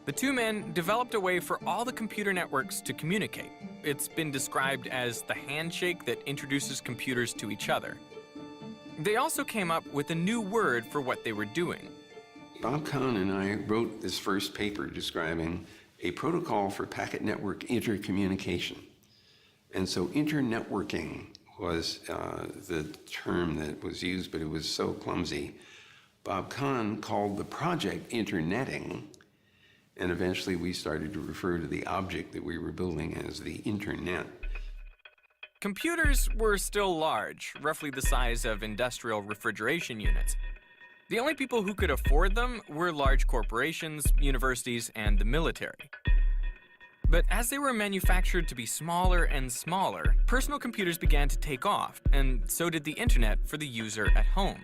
The two men developed a way for all the computer networks to communicate. It's been described as the handshake that introduces computers to each other. They also came up with a new word for what they were doing. Bob Kahn and I wrote this first paper describing a protocol for packet network intercommunication. And so internetworking was the term that was used, but it was so clumsy. Bob Kahn called the project interneting, and eventually we started to refer to the object that we were building as the internet. Computers were still large, roughly the size of industrial refrigeration units. The only people who could afford them were large corporations, universities, and the military. But as they were manufactured to be smaller and smaller, personal computers began to take off, and so did the internet for the user at home.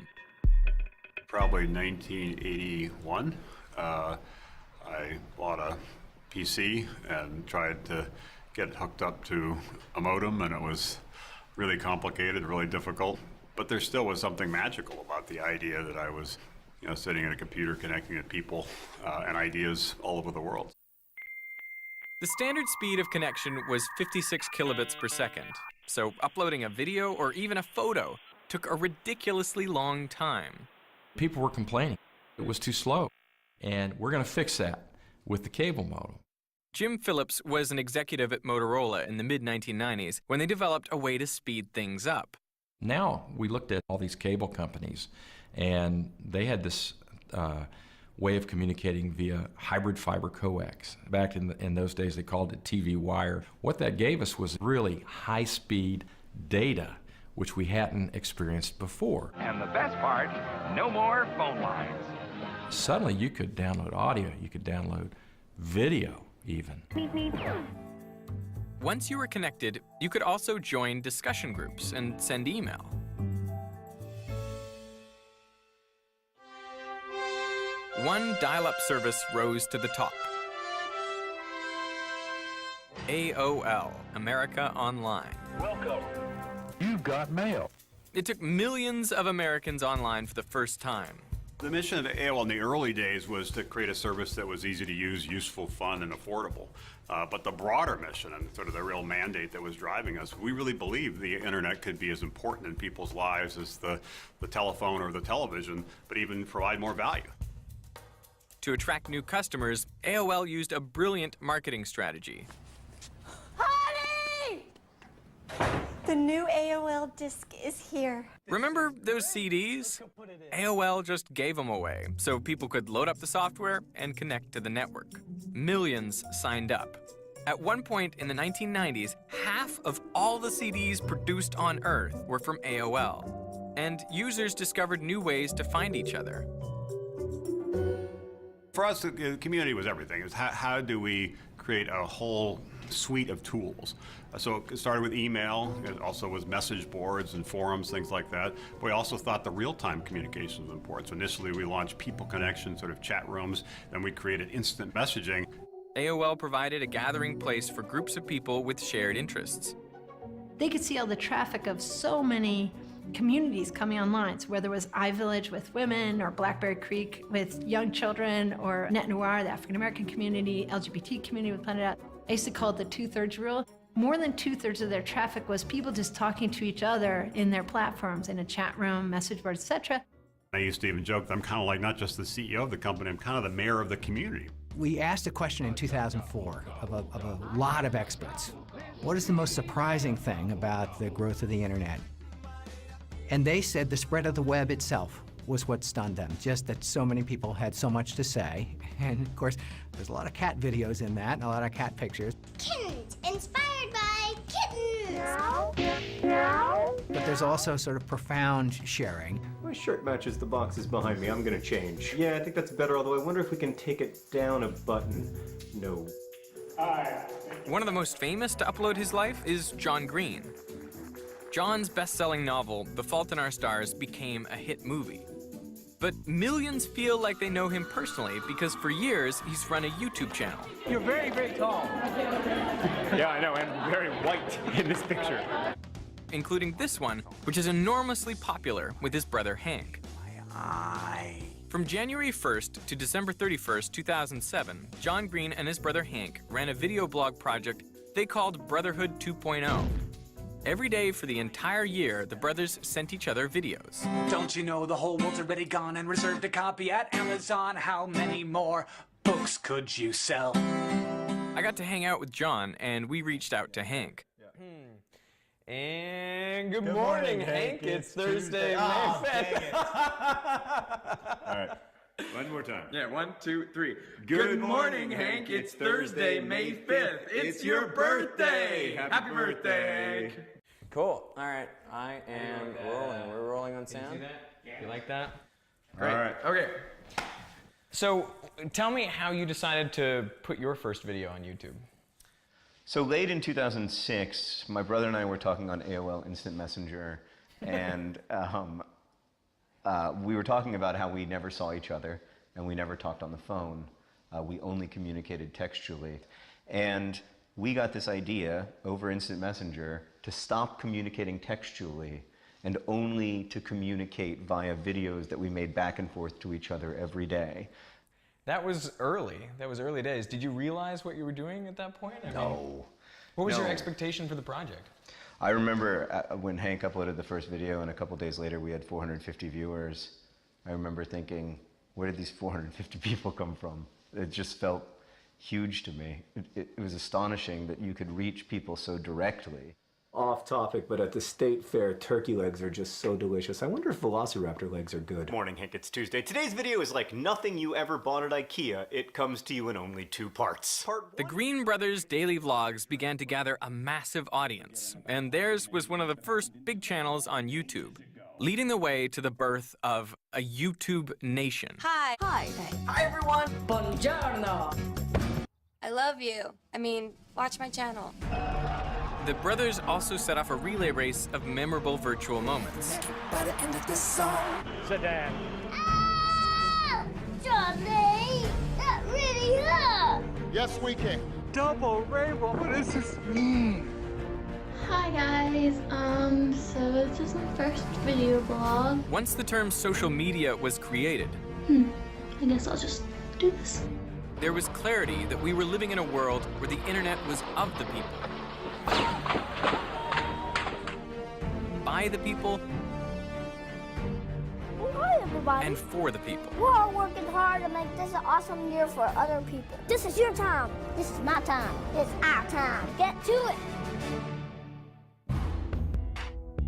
Probably 1981, I bought a PC and tried to get it hooked up to a modem, and it was really complicated, really difficult. But there still was something magical about the idea that I was, sitting at a computer connecting to people and ideas all over the world. The standard speed of connection was 56 kilobits per second, so uploading a video or even a photo took a ridiculously long time. People were complaining it was too slow, and we're going to fix that with the cable modem. Jim Phillips was an executive at Motorola in the mid-1990s when they developed a way to speed things up. Now we looked at all these cable companies, and they had this way of communicating via hybrid fiber coax. Back in those days, they called it TV wire. What that gave us was really high-speed data, which we hadn't experienced before. And the best part, no more phone lines. Suddenly, you could download audio, you could download video even. Once you were connected, you could also join discussion groups and send email. One dial-up service rose to the top. AOL, America Online. Welcome. You've got mail. It took millions of Americans online for the first time. The mission of AOL in the early days was to create a service that was easy to use, useful, fun, and affordable. But the broader mission and sort of the real mandate that was driving us, we really believed the internet could be as important in people's lives as the telephone or the television, but even provide more value. To attract new customers, AOL used a brilliant marketing strategy. Honey! The new AOL disc is here. Remember those CDs? AOL just gave them away, so people could load up the software and connect to the network. Millions signed up. At one point in the 1990s, half of all the CDs produced on Earth were from AOL, and users discovered new ways to find each other. For us, the community was everything. It was how do we create a whole suite of tools? So it started with email. It also was message boards and forums, things like that. But we also thought the real-time communication was important. So initially, we launched People Connection, sort of chat rooms. Then we created instant messaging. AOL provided a gathering place for groups of people with shared interests. They could see all the traffic of so many communities coming online, so whether it was iVillage with women, or Blackberry Creek with young children, or Net Noir, the African-American community, LGBT community with Planet Out. I used to call it the two-thirds rule. More than two-thirds of their traffic was people just talking to each other in their platforms, in a chat room, message board, etc. I used to even joke that I'm kind of like not just the CEO of the company, I'm kind of the mayor of the community. We asked a question in 2004 of a lot of experts. What is the most surprising thing about the growth of the internet? And they said the spread of the web itself was what stunned them, just that so many people had so much to say. And of course, there's a lot of cat videos in that, and a lot of cat pictures. Kittens, inspired by kittens. But there's also sort of profound sharing. My shirt matches the boxes behind me. I'm gonna change. Yeah, I think that's better, although I wonder if we can take it down a button. No. One of the most famous to upload his life is John Green. John's best-selling novel, The Fault in Our Stars, became a hit movie. But millions feel like they know him personally because for years he's run a YouTube channel. You're very, very tall. Yeah, I know, and very white in this picture. Including this one, which is enormously popular with his brother Hank. From January 1st to December 31st, 2007, John Green and his brother Hank ran a video blog project they called Brotherhood 2.0. Every day for the entire year, the brothers sent each other videos. Don't you know the whole world's already gone and reserved a copy at Amazon? How many more books could you sell? I got to hang out with John, and we reached out to Hank. And good morning, Hank. It's Thursday, May 5th. All right. One more time. Yeah, 1, 2, 3. Good morning, Hank. It's Thursday, May 5th. It's your birthday. Happy birthday. Cool. All right. I am rolling. We're rolling on sound. You like that? Great. All right. Okay. So, tell me how you decided to put your first video on YouTube. So late in 2006, my brother and I were talking on AOL Instant Messenger, and we were talking about how we never saw each other and we never talked on the phone. We only communicated textually. And we got this idea over Instant Messenger to stop communicating textually and only to communicate via videos that we made back and forth to each other every day. That was early. That was early days. Did you realize what you were doing at that point? No. What was your No. expectation for the project? I remember when Hank uploaded the first video and a couple days later we had 450 viewers. I remember thinking, where did these 450 people come from? It just felt huge to me. It was astonishing that you could reach people so directly. Off topic, but at the state fair, turkey legs are just so delicious. I wonder if velociraptor legs are good. Morning, Hank. It's Tuesday. Today's video is like nothing you ever bought at IKEA. It comes to you in only 2 parts. The Green Brothers' daily vlogs began to gather a massive audience, and theirs was one of the first big channels on YouTube, leading the way to the birth of a YouTube nation. Hi. Hi. Hi, everyone. Buongiorno. I love you. I mean, watch my channel. The brothers also set off a relay race of memorable virtual moments. By the end of this song. Sit down. Johnny, that really hurt. Yes, we can. Double rainbow. What does this mean? Hi guys, so this is my first video blog. Once the term social media was created, I guess I'll just do this. there was clarity that we were living in a world where the internet was of the people, by the people, Hi, everybody. and for the people. We're all working hard to make this an awesome year for other people. This is your time. This is my time. It's our time. Get to it.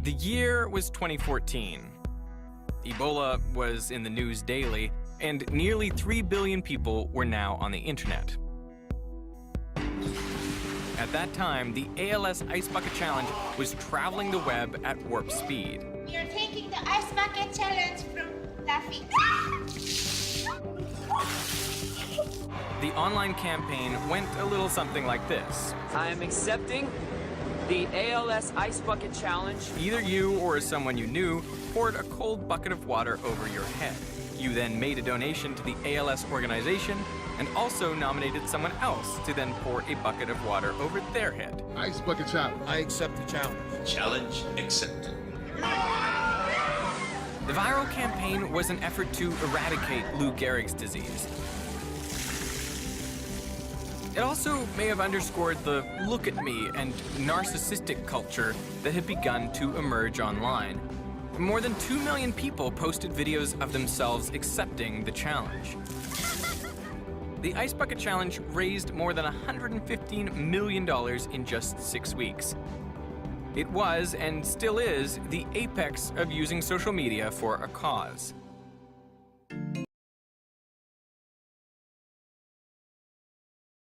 The year was 2014. Ebola was in the news daily, and nearly 3 billion people were now on the internet. At that time, the ALS Ice Bucket Challenge was traveling the web at warp speed. We are taking the Ice Bucket Challenge from Fluffy. The online campaign went a little something like this. I am accepting the ALS Ice Bucket Challenge. Either you or someone you knew poured a cold bucket of water over your head. You then made a donation to the ALS organization and also nominated someone else to then pour a bucket of water over their head. Ice Bucket Challenge. I accept the challenge. Challenge accepted. The viral campaign was an effort to eradicate Lou Gehrig's disease. It also may have underscored the look at me and narcissistic culture that had begun to emerge online. More than 2 million people posted videos of themselves accepting the challenge. The Ice Bucket Challenge raised more than $115 million in just 6 weeks. It was, and still is, the apex of using social media for a cause.